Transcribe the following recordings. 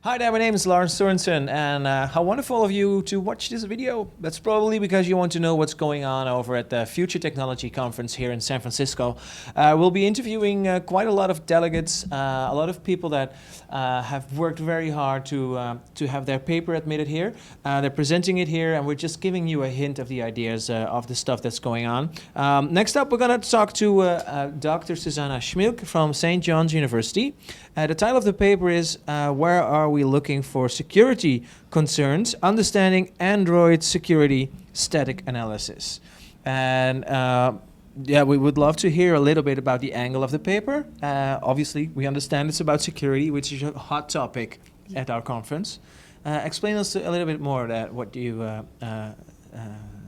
Hi there, my name is Lars Sorensen, and how wonderful of you to watch this video. That's probably because you want to know what's going on over at the Future Technology Conference here in San Francisco. We'll be interviewing quite a lot of delegates, a lot of people that have worked very hard to have their paper admitted here. They're presenting it here, and we're just giving you a hint of the ideas of the stuff that's going on. Next up, we're going to talk to Dr. Suzanna Schmeelk from St. John's University. The title of the paper is Where Are We Looking for Security Concerns? Understanding Android Security Static Analysis. And yeah, we would love to hear a little bit about the angle of the paper. Obviously, we understand it's about security, which is a hot topic at our conference. Explain us a little bit more that what you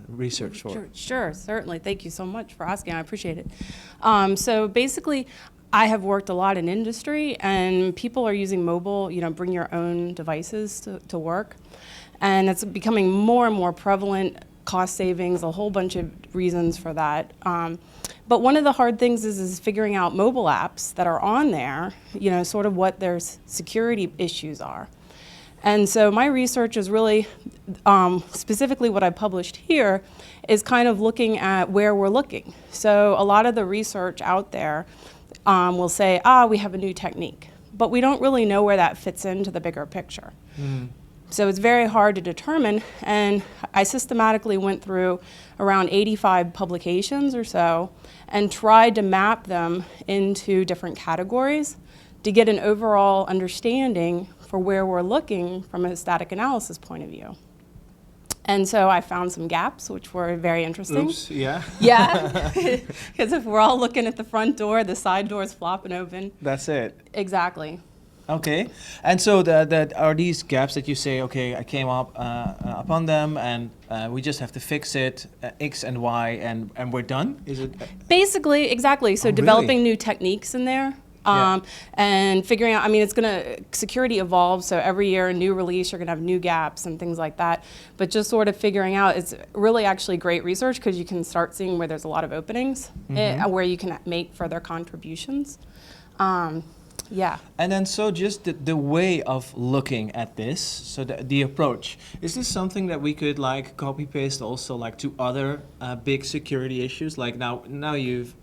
research for. Sure, certainly. Thank you so much for asking. I appreciate it. So basically, I have worked a lot in industry, and people are using mobile, bring your own devices to work. And it's becoming more and more prevalent, cost savings, a whole bunch of reasons for that. But one of the hard things is figuring out mobile apps that are on there, sort of what their security issues are. And so my research is really, specifically what I published here, is kind of looking at where we're looking. So a lot of the research out there will say, we have a new technique, but we don't really know where that fits into the bigger picture. So it's very hard to determine, and I systematically went through around 85 publications or so and tried to map them into different categories to get an overall understanding for where we're looking from a static analysis point of view. And so I found some gaps, which were very interesting. Oops, yeah. Yeah, because if we're all looking at the front door, the side door is flopping open. That's it. Exactly. Okay, and so that are these gaps that you say, okay, I came up upon them, and we just have to fix it, X and Y, and we're done? Is it? Basically, exactly. So developing new techniques in there. Yeah. And figuring out, security evolves, so every year a new release, you're gonna have new gaps and things like that. But just sort of figuring out, it's really actually great research because you can start seeing where there's a lot of openings, where you can make further contributions. Yeah. And then so just the way of looking at this, so the approach, is this something that we could like copy paste also like to other big security issues? Like now you've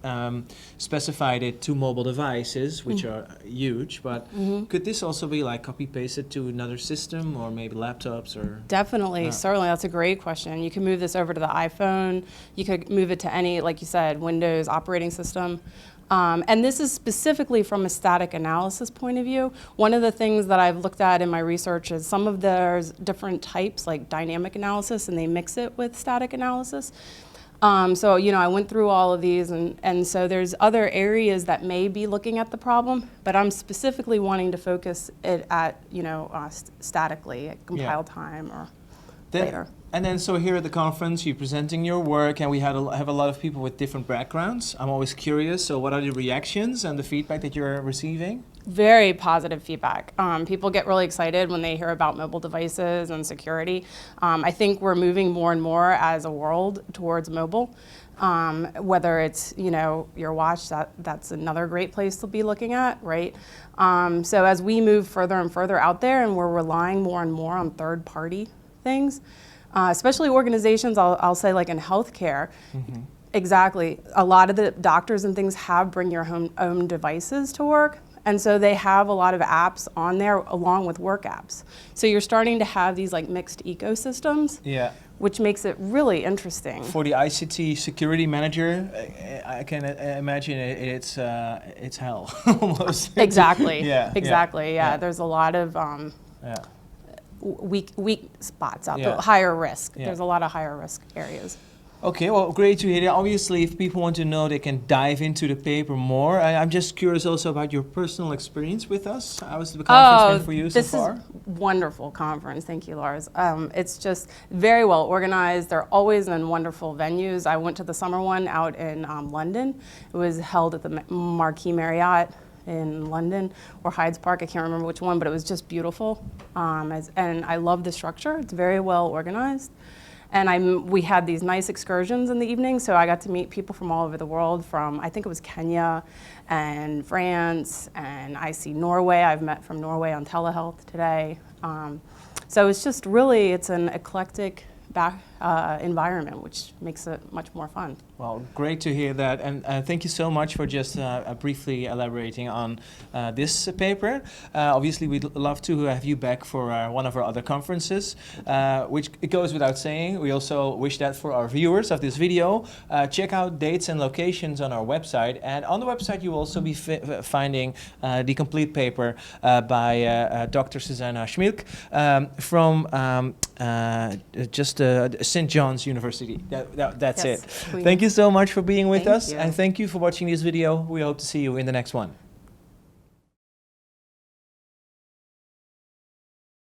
specified it to mobile devices, which are huge, but could this also be like copy pasted to another system or maybe laptops or? Definitely, certainly, that's a great question. You can move this over to the iPhone, you could move it to any, like you said, Windows operating system. And this is specifically from a static analysis point of view. One of the things that I've looked at in my research is some of there's different types, like dynamic analysis, and they mix it with static analysis. So, I went through all of these, and so there's other areas that may be looking at the problem, but I'm specifically wanting to focus it at, statically, at compile time or later. And then so here at the conference, you're presenting your work, and we have a lot of people with different backgrounds. I'm always curious, so what are the reactions and the feedback that you're receiving? Very positive feedback. People get really excited when they hear about mobile devices and security. I think we're moving more and more as a world towards mobile. Whether it's, your watch, that's another great place to be looking at, right? So as we move further and further out there and we're relying more and more on third-party things, especially organizations, I'll say like in healthcare, exactly. A lot of the doctors and things have bring your own devices to work. And so they have a lot of apps on there along with work apps. So you're starting to have these like mixed ecosystems, which makes it really interesting. For the ICT security manager, I can imagine it's hell almost. Exactly. Exactly. Yeah. There's a lot of weak spots out there, higher risk. There's a lot of higher risk areas. Okay, well, great to hear that. Obviously, if people want to know, they can dive into the paper more. I'm just curious also about your personal experience with us. How has the conference been for you so far? This is a wonderful conference. Thank you, Lars. It's just very well organized. They're always in wonderful venues. I went to the summer one out in London. It was held at the Marquis Marriott in London or Hyde's Park. I can't remember which one, but it was just beautiful. And I love the structure. It's very well organized. And we had these nice excursions in the evening, so I got to meet people from all over the world, from I think it was Kenya and France, and I see Norway. I've met from Norway on telehealth today. So it's just really, it's an eclectic environment, which makes it much more fun. Well, great to hear that, and thank you so much for just briefly elaborating on this paper. Obviously, we'd love to have you back for one of our other conferences, which it goes without saying. We also wish that for our viewers of this video. Check out dates and locations on our website, and on the website you will also be finding the complete paper by Dr. Suzanna Schmeelk from St. John's University. That's Yes, it. Queen. Thank you so much for being with Thank us, you. and thank you for watching this video. We hope to see you in the next one.